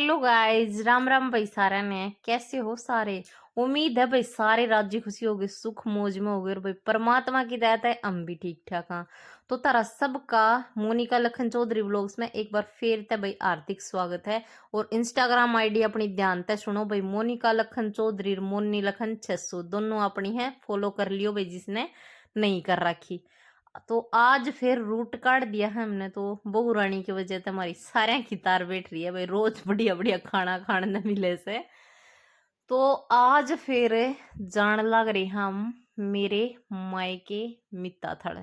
Hello guys, Ram Ram भाई। सारे ने कैसे हो सारे? उम्मीद है भाई सारे राज्य खुशी होगे, सुख मौज में होगे। और भाई परमात्मा की दया है हम भी ठीक ठाक हाँ। तो तारा सबका मोनिका लखन चौधरी व्लॉग्स में एक बार फिर ते भाई हार्दिक स्वागत है। और इंस्टाग्राम आईडी अपनी ध्यान ते सुनो भाई, मोनिका लखन चौधरी, मोनी लखन 600 दोनों अपनी है, फॉलो कर लियो भाई जिसने नहीं कर रखी। तो आज फिर रूट काट दिया है हमने, तो बहू रानी की वजह से हमारी सारे की तार बैठ रही है भाई, रोज बढ़िया बढ़िया खाना खाने न मिले से। तो आज फिर जान लग रही हम मेरे मायके मित्ता थड़।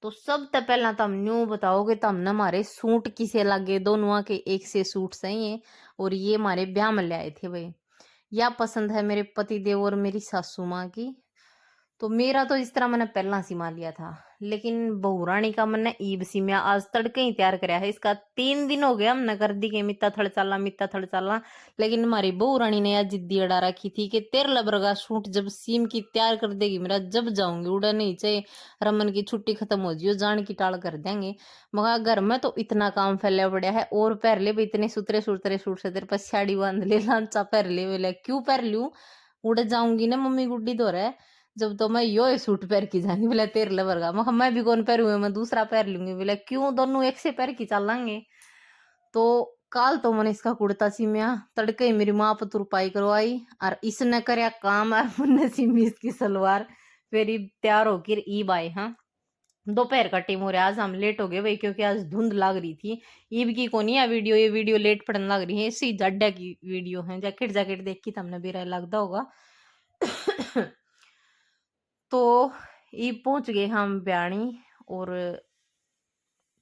तो सबसे पहला तो हम न्यू बताओगे तो हमने हमारे सूट किसे लगे, दोनों के एक से सूट सही है। और ये हमारे ब्याह में ले आए थे भाई। या पसंद है मेरे पति देव और मेरी सासू माँ की। तो मेरा तो इस तरह मैंने पहला सिमा लिया था, लेकिन बहुरानी का मैंने ईब सिमिया आज तड़के ही तैयार कराया है। इसका 3 दिन हो गया हमने कर दी के मित्ता थड़ चाला मित्ता थड़ चाला। लेकिन हमारी बहुरानी ने आज जिद्दी अड़ा रखी थी कि तेरे लबर का सूट जब सीम की तैयार कर देगी मेरा जब जाऊंगी, उड़ा नहीं चाहे रमन की छुट्टी खत्म हो जियो, जान की टाल कर देंगे। मगर घर में तो इतना काम फैला पड़ा है, और पहर ले भाई इतने सुतरे सुतरे सूट से तेरे पास साड़ी बांध ले, लांचा पहर ले, बोले क्यों पहर लू, उड़ जाऊंगी ना मम्मी गुड्डी तो रहे। जब तो मैं यो सूट पहन की जानी, बोला तेरे लवर का मैं भी कौन पहनूंगा, मैं दूसरा पहन लूंगी। बोला क्यों, दोनों एक से पहन की चलेंगे। तो काल तो मैंने इसका कुर्ता सिमिया, तड़के ही मेरी माँ पतुर पाई करवाई और इसने करया काम, और मुन्ने सिमी इसकी सलवार। फिर तैयार होकर ईब आए। हाँ, दोपहर का टाइम हो रहा है, आज हम लेट हो गए भाई, क्योंकि आज धुंध लग रही थी। ईब की कोनी है वीडियो, ये वीडियो लेट पड़ने लग रही है, इसी जड्डा की वीडियो है। जैकेट जैकेट देख के तुमने भी लगता होगा। तो ये पहुंच गए हम ब्याणी। और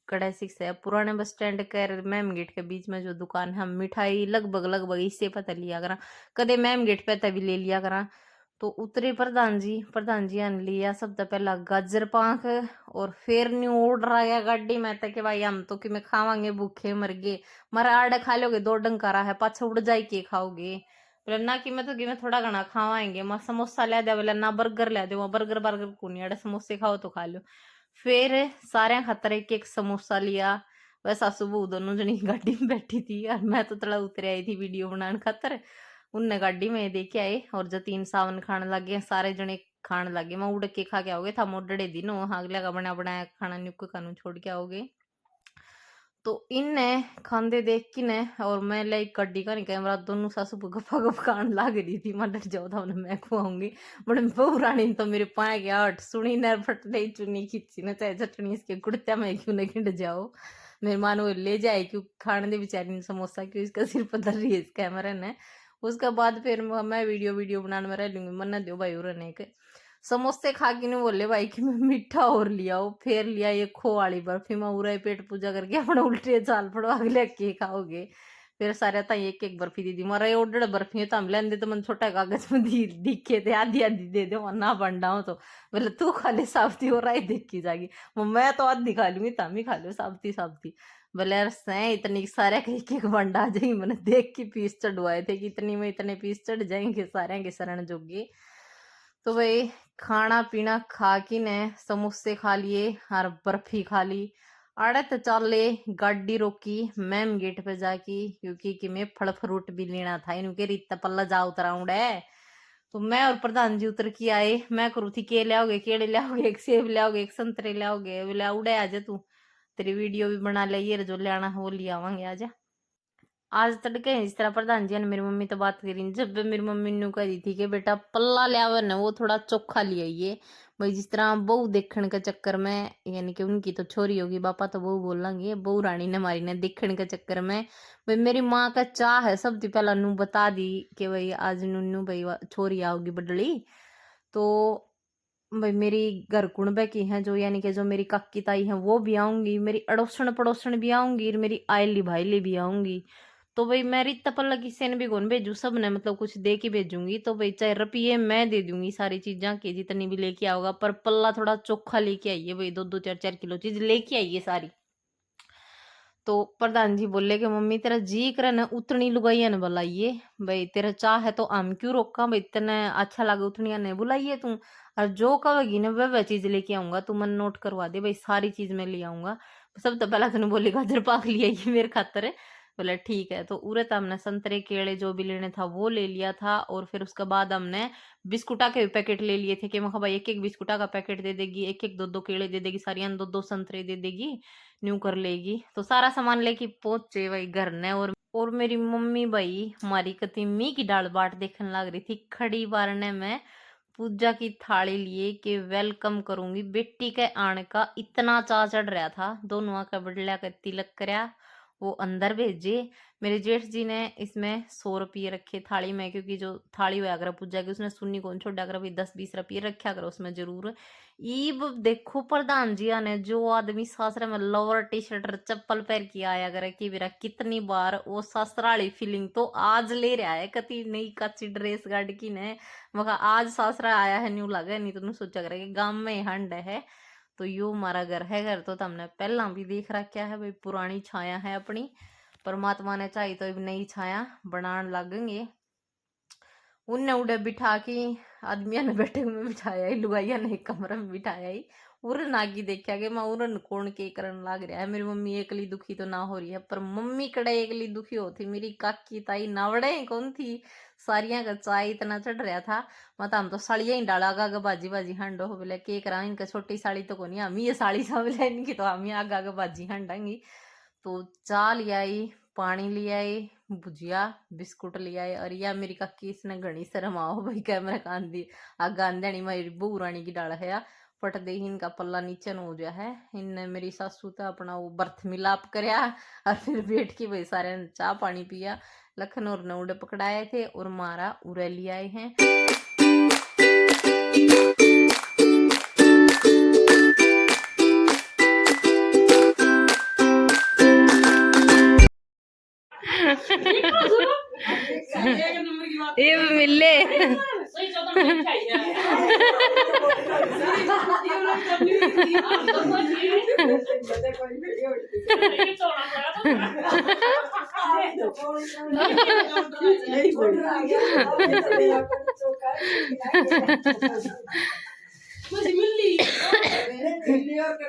कड़े सिक्स है पुराने बस स्टैंड कर मैम गेट के बीच में जो दुकान है, हम मिठाई लगभग लगभग इससे पता लिया करा, कदे मैम गेट पे तभी ले लिया करा। तो उतरे प्रधान जी ने लिया सबसे पहला गाजर पाक। और फिर न्यू ऑर्डर आ गया गाड़ी में तक कि भाई हम तो कि मैं खावांगे, भूखे मर गए, मरा आड़े खा लोगे, दो डंकारा है पाछा उड़ जाए के खाओगे। बोले ना कि मैं तो कि मैं थोड़ा घना खावाएंगे, मैं समोसा ले दे, बोले ना बर्गर ले दे, बर्गर बर्गर को नहीं, अड़े समोसे खाओ तो खा लो। फिर सारे खातर एक समोसा लिया। वह सासू बहू दोनों जनी गाड़ी में बैठी थी, और मैं तो थोड़ा उतर आई थी वीडियो बनाने खातर। उनने गाड़ी में देखे आए, और जो 3 सावन खाने लगे सारे जने खाने लगे। मैं उड़ के खा के आओगे था, मोडड़े दिन अगले का बना बनाया खाना नुक कानू छोड़ के आओगे। तो इनने खांदे देख की ने, और मैं लाइक कड्डी का नहीं कैमरा, दोनों सासू गफा गफ खान लाग रही थी। मैं डर जाओ था उन्हें मैं खुआऊंगी। बड़े बहु रानी तो मेरे पाए के आठ सुनी न फट ले चुनी खींची न, चाहे चटनी इसके कुर्ते में क्यों न खिंड जाओ। मेरे मान वो ले जाए क्यों खाने दे बेचारी ने समोसा, क्यों इसका सिर पर धर रही है इस कैमरे ने। उसके बाद फिर मैं वीडियो वीडियो बनाने में रह लूंगी, मन न दो भाई उन्हें के समोसे खा के नहीं बोले भाई कि मैं मीठा और लिया हो। फिर लिया ये खो वाली बर्फी, मैं उरा पेट पूजा करके अपना उल्टे चाल पड़ो, अगले के खाओगे। फिर सारे ता एक एक बर्फी दी दी, मारा ये ऑर्डर बर्फी है तो हम लेंदे तो मन छोटा कागज में दी दिखे थे, आधी आधी दे दो ना बंडा हो तो। बोले तू खा ले साबती, हो रहा है देखी जाएगी। मैं तो आधी खा लूंगी, तम ही खा लो साबती साबती। बोले यार सै इतनी सारे के एक बंडा आ जाएगी, मैंने देख के पीस चढ़वाए थे कि इतनी में इतने पीस चढ़ जाएंगे सारे के शरण जोगे। तो भाई खाना पीना खा की ने समोसे खा लिए और बर्फी खा ली। आड़े तो चले गाड़ी रोकी मैम गेट पे जाकी, क्योंकि कि मैं फल फ्रूट भी लेना था, इनके रीत पल्ला जा उतराउंड है। तो मैं और प्रधान जी उतर के आए, मैं करू थी के लाओगे, केड़े लाओगे, एक सेब लाओगे, एक संतरे लाओगे। बोले उड़े आजा तू, तेरी वीडियो भी बना ले, ये जो ले आना वो ले आवांगे आजा। आज तड़के इस तरह प्रधान जी ने मेरी मम्मी तो बात करी, जब मेरी मम्मी ने कही थी कि बेटा पल्ला लिया न वो थोड़ा चोखा ले आइए। भाई जिस तरह बहू देखने के चक्कर में, यानी कि उनकी तो छोरी होगी, पापा तो बहू बोलेंगे, बहू रानी ने हमारी ने देखने के चक्कर में भाई मेरी माँ का चाह है सबसे पहला नू बता दी कि भाई आज नूनू भाई छोरी आओगी बडली। तो भाई मेरी घर कुणबे की है जो, यानी कि जो मेरी काकी ताई है वो भी आऊंगी, मेरी अड़ोसन पड़ोसन भी आऊंगी, और मेरी आयली भाईली भी आऊंगी। तो भाई मैं रित्ता पल्ला किसी ने भी कौन भेजू, सब ने मतलब कुछ दे के भेजूंगी। तो भाई चाहे रुपये मैं दे दूंगी सारी चीजा की जितनी भी लेके आओगा, पर पल्ला थोड़ा चोखा लेके आइए भाई, 2-2 4-4 किलो चीज लेके आइए सारी। तो प्रधान जी बोले कि मम्मी तेरा जी करे न उतनी लुगाइया ने बुलाइए, भाई तेरा चाह है तो हम क्यों रोका, भाई इतने अच्छा लगे उतनी ने बुलाइए तू, और जो कहेगी ना वह चीज लेके आऊंगा, तू मन नोट करवा दे भाई, सारी चीज मैं ले आऊंगा। सब तो पहला तूने बोली गाजर पाक लिया ये मेरे खातर है। बोला ठीक है। तो उरे तो हमने संतरे केले जो भी लेने था वो ले लिया था, और फिर उसके बाद हमने बिस्कुटा के पैकेट ले लिए थे कि मैं भाई एक एक बिस्कुटा का पैकेट दे देगी, एक एक दो दो केले दे देगी, सारियां दो दो संतरे दे देगी, न्यू कर लेगी। तो सारा सामान लेके पहुंचे भाई घर ने। और मेरी मम्मी भाई हमारी कतीमी की दाल बाट देखने लग रही थी खड़ी बारने में, पूजा की थाली लिए कि वेलकम करूंगी बेटी के आने का। इतना चा चढ़ रहा था। दोनों का बडला का तिलक करया, वो अंदर भेजे। मेरे जेठ जी ने इसमें 100 रुपये रखे थाली में, क्योंकि जो थाली हुआ अगर पूजा की उसने सुन्नी कौन छोड़ा कर, भाई 10-20 रुपये रखा करो उसमें जरूर। ईब देखो प्रधान जी ने जो आदमी सासरे में लोअर टी शर्ट और चप्पल पहन के आया करे कि मेरा कितनी बार वो ससुराली फीलिंग तो आज ले रहा है। कति नई कच्ची ड्रेस गाड़ की ने मगा आज सासरा आया है, न्यू लगा नहीं तो सोचा करे कि गांव में हंड है। तो यो हमारा घर है। घर तो हमने पहला भी देख रखा है भाई, पुरानी छाया है अपनी। परमात्मा ने चाही तो नई छाया बनान लगेंगे। उनने उड़े बिठा के आदमिया ने बैठे हुए बिठाया ही, लुगाइया ने एक कमरे में बिठाया ही। उरन नागी देखा कि मैं उरन कौन के करन लाग रहा है। मेरी मम्मी एकली दुखी तो ना हो रही है, पर मम्मी कड़े एकली दुखी होती। मेरी काकी ताई नावड़े कौन थी, सारिया का चाय इतना चढ़ रहा था। मतलब हम तो साड़ियां ही डाला आगा बाजी बाजी हंडो हो बोले के करा, इनका छोटी साड़ी तो कोनी, हम ये साड़ी सब बोले इनकी तो हम ही आगा आगा बाजी हंडांगी। तो चा लिया आई, पानी लिया आई, भुजिया बिस्कुट लिया है। और या मेरी काकी इसने घनी शर्म आओ भाई कैमरा कांदी आ गांधनी मेरी बहू रानी की डाल है। पट दे ही इनका पल्ला नीचे न हो गया है। इनने मेरी सासू तो अपना वो बर्थ मिलाप करया, और फिर बैठ के भाई सारे चाह पानी पिया। लखन और ने उड़े पकड़ाए थे और मारा उड़े ले आए हैं। ये मिले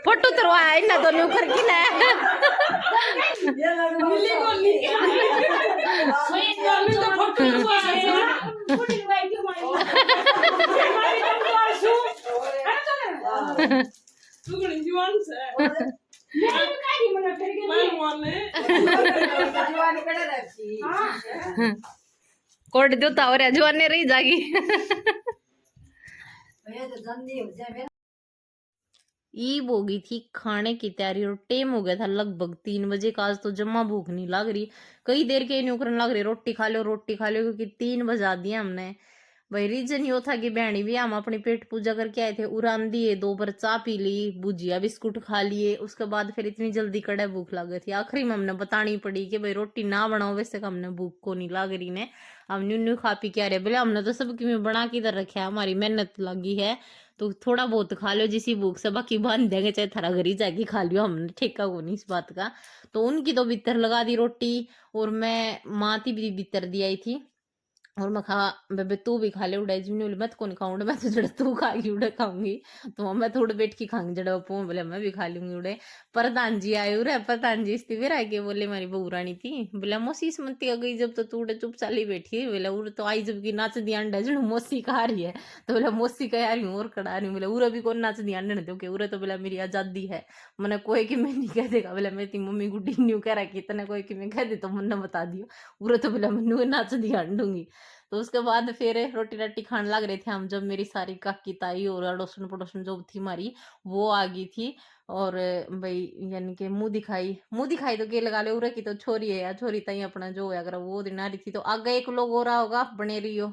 फोटो तरवाया इन्हें दोनों कर की ना कोट दो तावर जवाने रही जागी। ईब हो गई थी खाने की तैयारी और टेम हो गया था लगभग 3 बजे का। आज तो जम्मा भूख नहीं लग रही, कई देर के न्यू करने लग रही रोटी खा लो रोटी खा लो, क्योंकि 3 बजा दिया हमने। भाई रीजन यो था कि बहनी भी हम अपनी पेट पूजा करके आए थे, उड़ान दिए 2 बार चाय पी ली, भुजिया बिस्कुट खा लिए। उसके बाद फिर इतनी जल्दी कड़े भूख लग गई थी। आखिरी में हमने बतानी पड़ी कि भाई रोटी ना बनाओ, वैसे हमने भूख को नहीं लग रही ने, हम न्यू न्यू खा पी के आ रहे। बोले हमने तो सबकी में बना के इधर रखा है, हमारी मेहनत लगी है तो थोड़ा बहुत खा लो जिसी भूख से, बाकी बांध देंगे चाहे थारा घर ही जाके खा लियो, हमने ठेका को नहीं इस बात का। तो उनकी तो भीतर लगा दी रोटी, और मैं माती भी भीतर दी आई थी। और मैं खा बेबे तू भी खा ले उड़ाई जिमने बोले मैं तो कौन खाऊंगा, मैं तो जड़ा तू खाएगी उड़े खाऊंगी। तो मैं थोड़े बैठ के खाऊंगी जड़ा पो, बोले मैं भी खा लूंगी उड़े। प्रधान जी आए उरे, प्रधान जी इस्ती फिर आके बोले हमारी बहू रानी थी, बोले मौसी सुमती आ गई जब तो तू उड़े चुप चाली बैठी। बोले उड़ तो आई जब की नाच दी अंडा जड़ मौसी खा रही है। तो बोले मौसी कह रही हूँ और कड़ा रही हूँ। बोले उरे भी कौन नाच दी अंडे दो के, उरे तो बोला मेरी आजादी है, मैंने कोई कि मैं नहीं कह देगा। बोले मैं ती मम्मी गुड्डी न्यू कह रहा कि इतने कोई कि मैं कह दे तो मुन्ना बता दियो। उरे तो बोला मैनू नाच दी अंडूंगी। तो उसके बाद फिर रोटी राटी खाने लग रहे थे हम, जब मेरी सारी काकी ताई और अड़ोसन पड़ोसन जो थी हमारी वो आ गई थी। और भाई यानी कि मुंह दिखाई तो के लगा ले, उरे की तो छोरी है या छोरी ताई अपना जो है अगर वो दिन आ रही थी। तो आगे एक लोग हो रहा होगा बने रही हो।